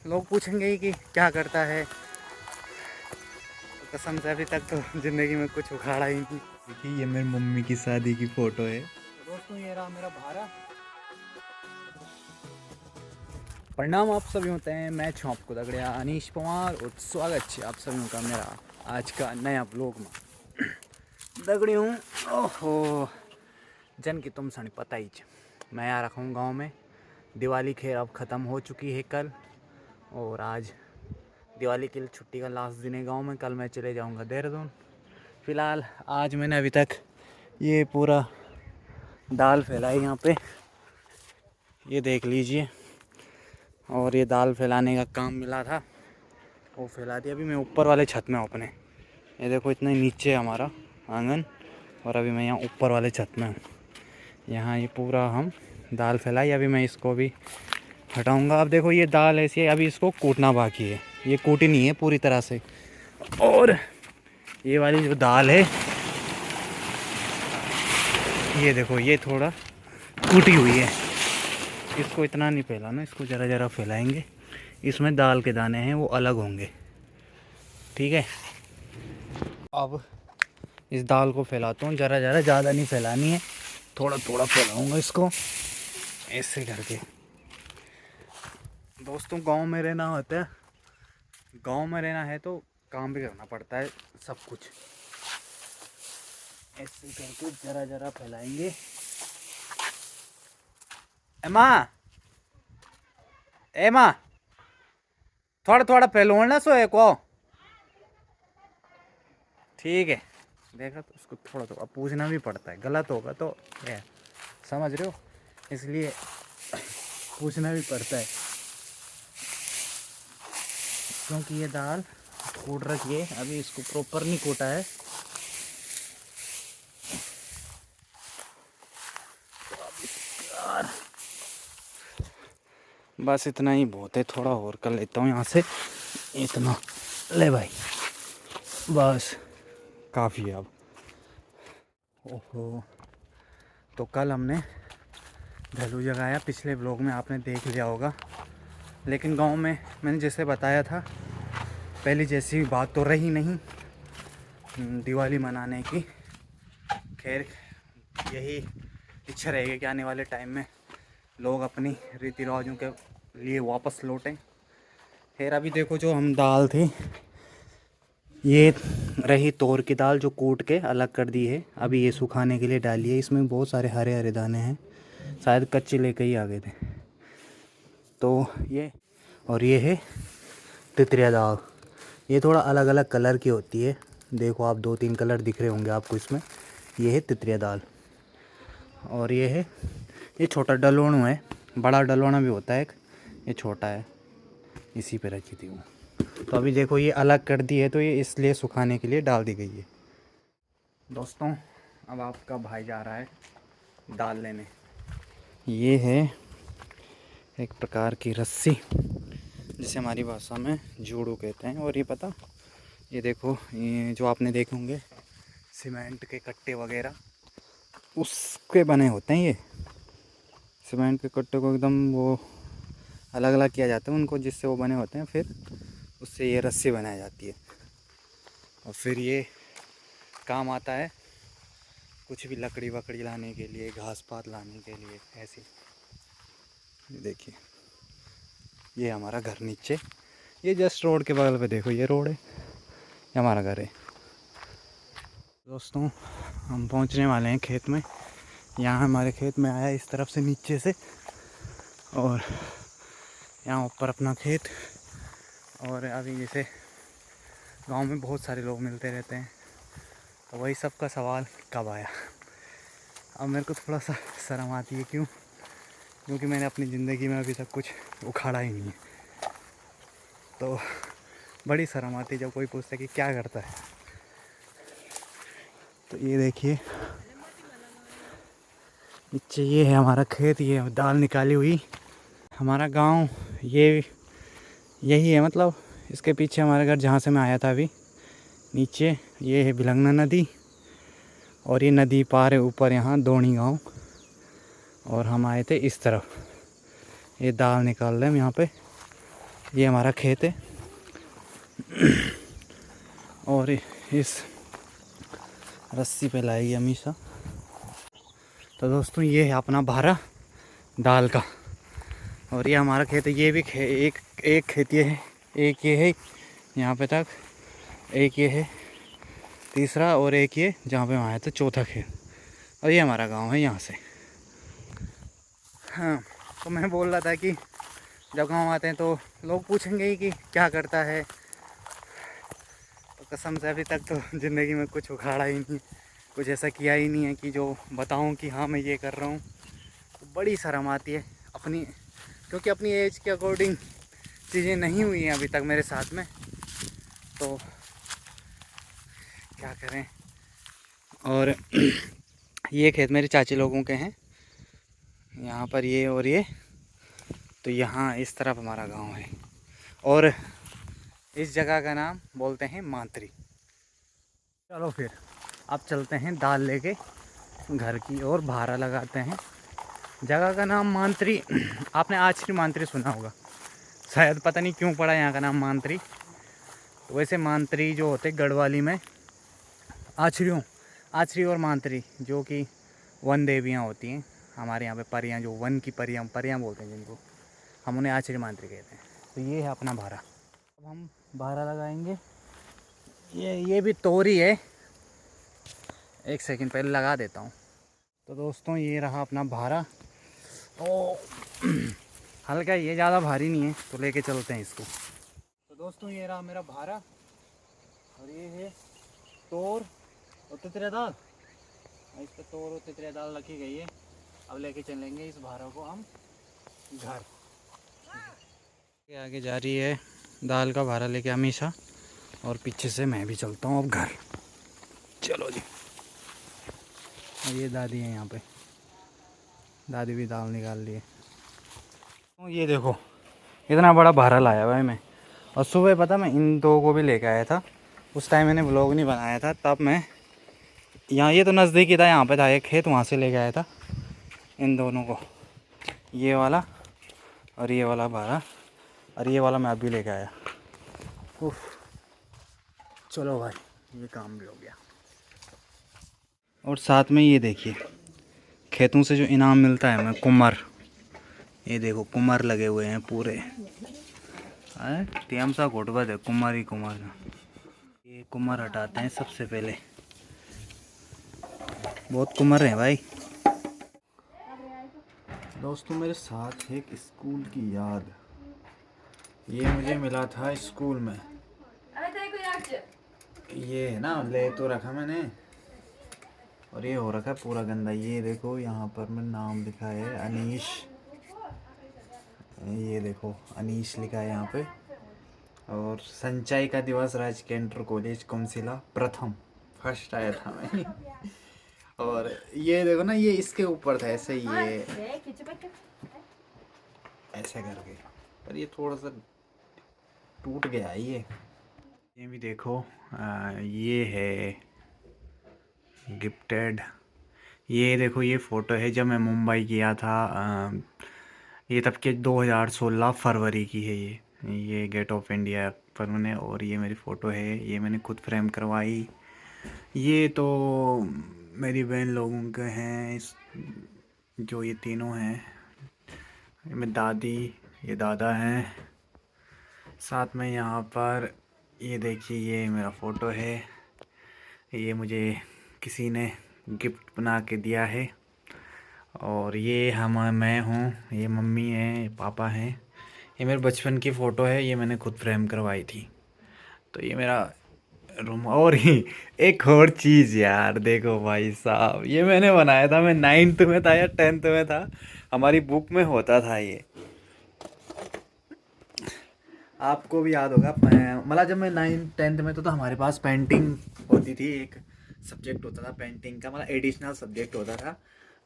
लोग पूछेंगे ही कि क्या करता है। कसम से अभी तक तो ज़िंदगी में कुछ उखाड़ा ही नहीं। देखिए ये मेरी मम्मी की शादी की फोटो है। तो दोस्तों ये रहा मेरा भारा। प्रणाम आप सभी होते हैं, मैं छू आपको दगड़िया अनीश पवार और स्वागत है आप सभी का मेरा आज का नया ब्लॉग में। दगड़ी हूँ। ओहो जन की तुम सनी पता ही मैं यहाँ रखा हूँ गाँव में। दिवाली खैर अब ख़त्म हो चुकी है कल, और आज दिवाली के लिए छुट्टी का लास्ट दिन है गाँव में। कल मैं चले जाऊँगा देहरादून। फ़िलहाल आज मैंने अभी तक ये पूरा दाल फैलाई यहाँ पे, ये देख लीजिए। और ये दाल फैलाने का काम मिला था, वो फैला दिया। अभी मैं ऊपर वाले छत में हूँ अपने, ये देखो इतना ही नीचे है हमारा आंगन, और अभी मैं यहाँ ऊपर वाले छत में हूँ। यहाँ ये पूरा हम दाल फैलाई। अभी मैं इसको भी हटाऊँगा। अब देखो ये दाल ऐसी है, अभी इसको कूटना बाकी है, ये कूटी नहीं है पूरी तरह से। और ये वाली जो दाल है ये देखो ये थोड़ा टूटी हुई है, इसको इतना नहीं फैलाना, इसको ज़रा ज़रा फैलाएंगे। इसमें दाल के दाने हैं वो अलग होंगे, ठीक है। अब इस दाल को फैलाता हूँ ज़रा ज़रा, ज़्यादा नहीं फैलानी है, थोड़ा थोड़ा फैलाऊँगा इसको ऐसे करके। दोस्तों गांव में रहना होता है, गांव में रहना है तो काम भी करना पड़ता है सब कुछ। ऐसे करके ज़रा ज़रा फैलाएंगे। एमा एमा थोड़ा थोड़ा फैलोना सो है को, ठीक है। देखा तो उसको थोड़ा थोड़ा पूछना भी पड़ता है, गलत होगा तो ये समझ रहे हो, इसलिए पूछना भी पड़ता है। क्योंकि ये दाल कूट रखी है, अभी इसको प्रॉपर नहीं कूटा है। बस इतना ही बहुत है, थोड़ा और कर लेता हूँ यहाँ से। इतना ले भाई, बस काफ़ी है अब। ओहो, तो कल हमने ढलू जगाया, पिछले ब्लॉग में आपने देख लिया होगा। लेकिन गांव में मैंने जैसे बताया था, पहले जैसी बात तो रही नहीं दिवाली मनाने की। खैर यही इच्छा रहेगी कि आने वाले टाइम में लोग अपनी रीति रिवाजों के लिए वापस लौटें। खैर अभी देखो जो हम दाल थी, ये रही तोर की दाल जो कूट के अलग कर दी है, अभी ये सुखाने के लिए डाली है। इसमें बहुत सारे हरे हरे दाने हैं, शायद कच्चे लेके ही आ गए थे। तो ये, और ये है तितरिया दाल, ये थोड़ा अलग अलग कलर की होती है। देखो आप 2-3 कलर दिख रहे होंगे आपको इसमें। ये है तितरिया दाल। और ये है, ये छोटा डलोणू है, बड़ा डलोना भी होता है एक, ये छोटा है, इसी पे रखी थी वो। तो अभी देखो ये अलग कर दी है, तो ये इसलिए सुखाने के लिए डाल दी गई है। दोस्तों अब आपका भाई जा रहा है दाल लेने। ये है एक प्रकार की रस्सी, जिसे हमारी भाषा में जूड़ू कहते हैं। और ये पता, ये देखो ये जो आपने देखे होंगे सीमेंट के कट्टे वगैरह, उसके बने होते हैं ये। सीमेंट के कट्टे को एकदम वो अलग अलग किया जाता है उनको, जिससे वो बने होते हैं, फिर उससे ये रस्सी बनाई जाती है। और फिर ये काम आता है कुछ भी लकड़ी वकड़ी लाने के लिए, घास पात लाने के लिए, ऐसी। देखिए ये हमारा घर नीचे, ये जस्ट रोड के बगल पे देखो, ये रोड है, ये हमारा घर है। दोस्तों हम पहुंचने वाले हैं खेत में। यहाँ हमारे खेत में आया इस तरफ से नीचे से, और यहाँ ऊपर अपना खेत। और अभी जैसे गांव में बहुत सारे लोग मिलते रहते हैं, तो वही सबका सवाल कब आया। अब मेरे को थोड़ा सा शर्म आती है, क्योंकि मैंने अपनी ज़िंदगी में अभी तक कुछ उखाड़ा ही नहीं है। तो बड़ी शर्म आती है जब कोई पूछता है कि क्या करता है। तो ये देखिए नीचे ये है हमारा खेत, ये दाल निकाली हुई। हमारा गांव ये यही है, मतलब इसके पीछे हमारा घर जहाँ से मैं आया था अभी। नीचे ये है भिलंगना नदी, और ये नदी पार है ऊपर यहाँ दोणी गांव। और हम आए थे इस तरफ, ये दाल निकाल रहे हैं यहाँ पे। ये हमारा खेत है और इस रस्सी पे लाएगी हमेशा। तो दोस्तों ये है अपना भारा दाल का, और ये हमारा खेत है। ये भी एक खेत ये है, एक ये है यहाँ पे तक, एक ये है तीसरा, और एक ये जहाँ पे वहाँ है तो चौथा खेत। और ये हमारा गांव है यहाँ से। हाँ, तो मैं बोल रहा था कि जब गांव आते हैं तो लोग पूछेंगे ही कि क्या करता है। तो कसम से अभी तक तो ज़िंदगी में कुछ उखाड़ा ही नहीं, कुछ ऐसा किया ही नहीं है कि जो बताऊं कि हाँ मैं ये कर रहा हूँ। तो बड़ी शर्म आती है अपनी, क्योंकि अपनी एज के अकॉर्डिंग चीज़ें नहीं हुई हैं अभी तक मेरे साथ में, तो क्या करें। और ये खेत मेरे चाची लोगों के हैं, यहाँ पर ये और ये, तो यहाँ इस तरफ हमारा गांव है। और इस जगह का नाम बोलते हैं मांतरी। चलो फिर अब चलते हैं दाल लेके घर की ओर, भारा लगाते हैं। जगह का नाम मांतरी, आपने आचरी मांतरी सुना होगा शायद, पता नहीं क्यों पड़ा यहाँ का नाम मांतरी। तो वैसे मांतरी जो होते गढ़वाली में आचरी और मांतरी जो कि वन देवियाँ होती हैं हमारे यहाँ पे, परियाँ, जो वन की परियाँ बोलते हैं जिनको, हम उन्हें आचरी मांतरी कहते हैं। तो ये है अपना भारा। अब हम भारा लगाएंगे। ये भी तोरी है, एक सेकंड पहले लगा देता हूँ। तो दोस्तों ये रहा अपना भारा। ओ हल्का, ये ज़्यादा भारी नहीं है, तो लेके चलते हैं इसको। तो दोस्तों ये रहा मेरा भारा, और ये है तोर और तितरे दाल। इस पर तोर और तितरे दाल रखी गई है। अब लेके चलेंगे इस भारा को हम घर। आगे जा रही है दाल का भारा लेके हमेशा, और पीछे से मैं भी चलता हूँ अब घर। चलो जी। और ये दादी है यहाँ पे, दादी भी दाल निकाल ली है। तो ये देखो इतना बड़ा भारा लाया भाई मैं, और सुबह पता मैं इन दो को भी लेके आया था। उस टाइम मैंने व्लॉग नहीं बनाया था, तब मैं यहाँ, ये तो नज़दीक ही था, यहाँ पे था एक खेत, वहाँ से लेके आया था इन दोनों को, ये वाला और ये वाला भारा, और ये वाला मैं अभी लेके आया। उफ, चलो भाई ये काम भी हो गया। और साथ में ये देखिए खेतों से जो इनाम मिलता है हमें, कुम्हार, ये देखो कुम्हार लगे हुए हैं पूरे। टीएम सा घोटबा है कुम्हार ही कुम्हार। ये कुम्हार हटाते हैं सबसे पहले, बहुत कुम्हार हैं भाई। दोस्तों मेरे साथ एक स्कूल की याद, ये मुझे मिला था स्कूल में। ये है ना, ले तो रखा मैंने, और ये हो रखा है पूरा गंदा। ये देखो यहाँ पर मैं नाम लिखा है अनीश, ये देखो अनीश लिखा है यहाँ पे। और संचय का दिवस राजकीय इंटर कॉलेज कुमसिला प्रथम, फर्स्ट आया था मैं। और ये देखो ना, ये इसके ऊपर था ऐसे, ये ऐसे करके, पर ये थोड़ा सा टूट गया है ये भी देखो। ये है गिफ्टेड। ये देखो ये फ़ोटो है जब मैं मुंबई गया था, ये तब के 2016 फरवरी की है ये गेट ऑफ इंडिया पर मैंने, और ये मेरी फ़ोटो है, ये मैंने खुद फ्रेम करवाई। ये तो मेरी बहन लोगों के हैं, जो ये तीनों हैं, ये मेरी दादी, ये दादा हैं। साथ में यहाँ पर ये देखिए ये मेरा फ़ोटो है, ये मुझे किसी ने गिफ्ट बना के दिया है। और ये मैं हूँ, ये मम्मी है, पापा हैं। ये मेरे बचपन की फ़ोटो है, ये मैंने खुद फ्रेम करवाई थी। तो ये मेरा रूम। और ही एक और चीज़ यार, देखो भाई साहब, ये मैंने बनाया था, मैं 9th में था या 10th में था, हमारी बुक में होता था ये। आपको भी याद होगा, मतलब जब मैं 9th 10th में तो हमारे पास पेंटिंग होती थी, एक सब्जेक्ट होता था पेंटिंग का, मतलब एडिशनल सब्जेक्ट होता था।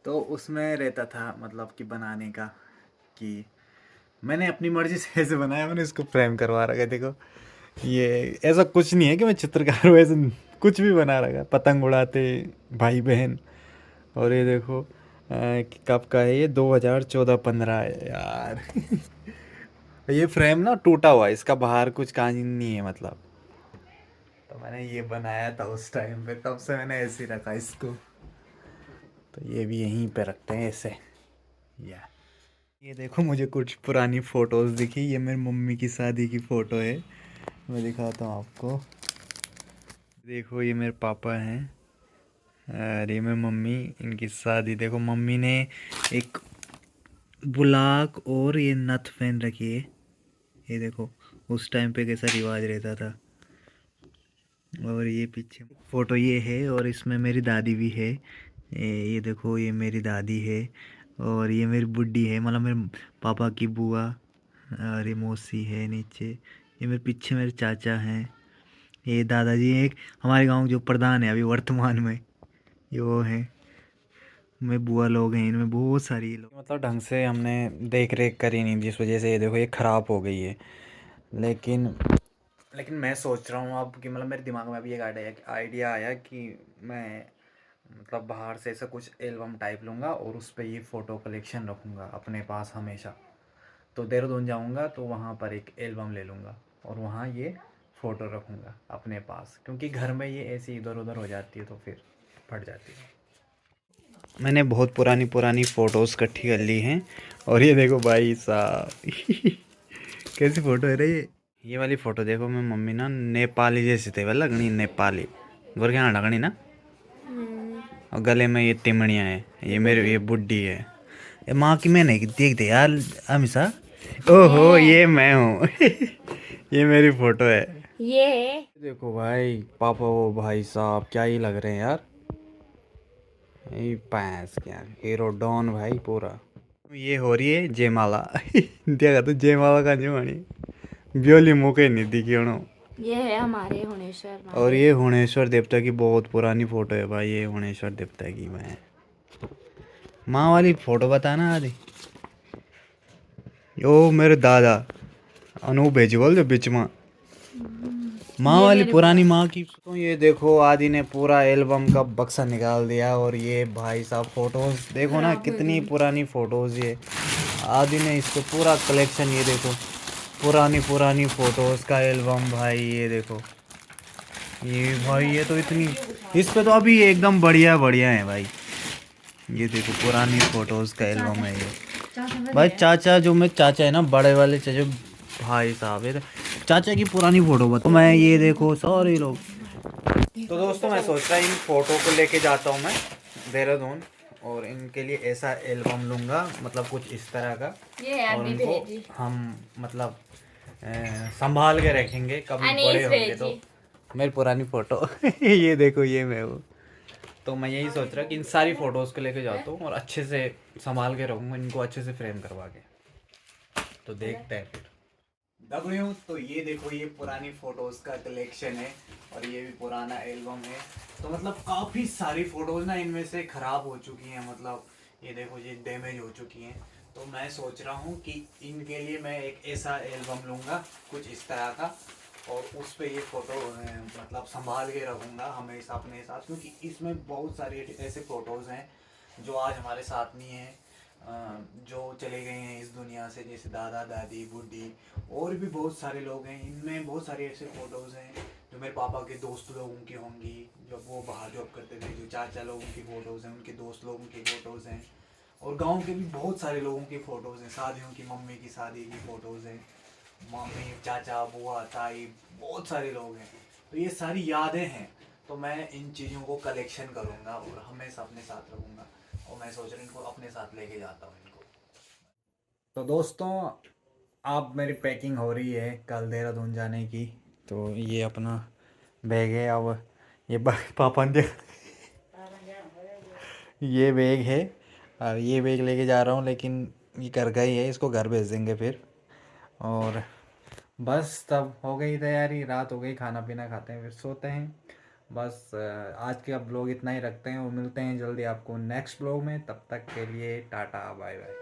तो उसमें रहता था मतलब कि बनाने का, कि मैंने अपनी मर्ज़ी से ऐसे बनाया, मैंने इसको फ्रेम करवा रखा है। देखो ये ऐसा कुछ नहीं है कि मैं चित्रकार हूँ, ऐसे कुछ भी बना रखा, पतंग उड़ाते भाई बहन। और ये देखो कब का है ये, 2014-15 है यार। ये फ्रेम ना टूटा हुआ है, इसका बाहर कुछ कांच नहीं है मतलब। तो मैंने ये बनाया था उस टाइम पे, तब से मैंने ऐसे ही रखा इसको। तो ये भी यहीं पे रखते हैं ऐसे। या ये देखो, मुझे कुछ पुरानी फ़ोटोज़ दिखी। ये मेरी मम्मी की शादी की फ़ोटो है, मैं दिखाता हूँ आपको। देखो ये मेरे पापा हैं और ये मेरी मम्मी, इनकी शादी देखो। मम्मी ने एक बुलाक और ये नथ पहन रखी है। ये देखो उस टाइम पे कैसा रिवाज रहता था। और ये पीछे फ़ोटो ये है, और इसमें मेरी दादी भी है। ये देखो ये मेरी दादी है, और ये मेरी बुड्ढी है, मतलब मेरे पापा की बुआ। और ये मौसी है नीचे। ये मेरे पीछे मेरे चाचा हैं। ये दादाजी एक हमारे गांव जो प्रधान है अभी वर्तमान में, ये वो हैं। में बुआ लोग हैं, इनमें बहुत सारी लोग, मतलब ढंग से हमने देख रेख करी नहीं, जिस वजह से ये देखो ये ख़राब हो गई है। लेकिन लेकिन मैं सोच रहा हूँ अब कि मतलब मेरे दिमाग में अभी एक आइडिया आया कि मैं मतलब बाहर से ऐसा कुछ एल्बम टाइप लूँगा और उस पर ये फ़ोटो कलेक्शन रखूँगा अपने पास हमेशा। तो देहरादून जाऊँगा तो वहाँ पर एक एल्बम ले लूँगा और वहाँ ये फ़ोटो रखूँगा अपने पास, क्योंकि घर में ये ऐसी इधर उधर हो जाती है तो फिर फट जाती है। मैंने बहुत पुरानी पुरानी फ़ोटोज़ इकट्ठी कर ली हैं। और ये देखो भाई साहब कैसी फ़ोटो है रे ये वाली फ़ोटो देखो। मैं मम्मी ना नेपाली जैसी थे, वह लगनी नेपाली गोरखे ना लगनी ना। और गले में ये तिमड़ियाँ हैं, ये मेरी ये बुड्ढी है। ये माँ की मैंने देख दे यार हमेशा। ओहो ये मैं हूँ ये मेरी फ़ोटो है। ये देखो भाई पापा, वो भाई साहब क्या ही लग रहे हैं यार। ये पैंस क्या हीरो डॉन भाई पूरा। ये हो रही है जयमाला देखा तो जयमाला का जमानी ब्योली मुके नहीं दिखी होनो। ये है हमारे हुनेश्वर और महादेव। ये हुणेश्वर देवता की बहुत पुरानी फोटो है भाई। ये हुणेश्वर देवता की मैं माँ वाली फोटो बताना आदि। यो मेरे दादा अनूप भेजी बोल जो बीच में माँ ये वाली मेरे पुरानी बुआ। माँ की। तो ये देखो आदि ने पूरा एल्बम का बक्सा निकाल दिया। और ये भाई साहब फोटोज देखो ना, खराब हो कितनी गई। पुरानी फोटोज। ये आदि ने इसको पूरा कलेक्शन, ये देखो पुरानी पुरानी फोटोज का एल्बम भाई। ये देखो ये भाई, ये तो इतनी, इस पे तो अभी एकदम बढ़िया बढ़िया है भाई। ये देखो पुरानी फोटोज का एल्बम है ये भाई। चाचा जो मैं चाचा है ना, बड़े वाले चाचा भाई साहब, ये चाचा की पुरानी फोटो बता मैं। ये देखो सारे लोग। तो दोस्तों मैं सोच रहा इन फोटो को लेके जाता हूँ मैं देहरादून, और इनके लिए ऐसा एल्बम लूँगा मतलब कुछ इस तरह का। और उनको हम मतलब संभाल के रखेंगे, कभी बड़े होंगे तो। मेरी पुरानी फ़ोटो ये देखो ये मैं हूँ। तो मैं यही सोच रहा कि इन सारी फ़ोटोज़ को लेके जाता हूँ और अच्छे से संभाल के रखूँगा इनको, अच्छे से फ्रेम करवा के। तो देखते हैं फिर दगड़ियों। तो ये देखो ये पुरानी फ़ोटोज़ का कलेक्शन है और ये भी पुराना एल्बम है। तो मतलब काफ़ी सारी फ़ोटोज़ ना इनमें से ख़राब हो चुकी हैं, मतलब ये देखो ये डैमेज हो चुकी हैं। तो मैं सोच रहा हूँ कि इनके लिए मैं एक ऐसा एल्बम लूँगा कुछ इस तरह का, और उस पे ये फ़ोटो मतलब संभाल के रखूँगा हमेशा अपने साथ, क्योंकि इसमें बहुत सारी ऐसे फ़ोटोज़ हैं जो आज हमारे साथ नहीं हैं, जो चले गए हैं इस दुनिया से, जैसे दादा दादी बुढ़ी और भी बहुत सारे लोग हैं। इनमें बहुत सारे ऐसे फ़ोटोज़ हैं जो मेरे पापा के दोस्त लोगों की होंगी जब वो बाहर जॉब करते थे, जो चाचा लोगों की फ़ोटोज़ हैं, उनके दोस्त लोगों की फ़ोटोज़ हैं, और गांव के भी बहुत सारे लोगों की फ़ोटोज़ हैं, शादियों की, मम्मी की शादी की फ़ोटोज़ हैं, मम्मी चाचा बुआ ताई बहुत सारे लोग हैं। तो ये सारी यादें हैं। तो मैं इन चीज़ों को कलेक्शन करूँगा और हमेशा अपने साथ रखूँगा, और मैं सोच रहा हूँ इनको अपने साथ लेके जाता हूँ इनको। तो दोस्तों अब मेरी पैकिंग हो रही है कल देहरादून जाने की। तो ये अपना बैग है। अब ये पापा ने ये बैग है, और ये बैग लेके जा रहा हूँ, लेकिन ये घर का ही है, इसको घर भेज देंगे फिर। और बस तब हो गई तैयारी, रात हो गई, खाना पीना खाते हैं फिर सोते हैं। बस आज के अब ब्लॉग इतना ही रखते हैं और मिलते हैं जल्दी आपको नेक्स्ट ब्लॉग में। तब तक के लिए टाटा बाय बाय।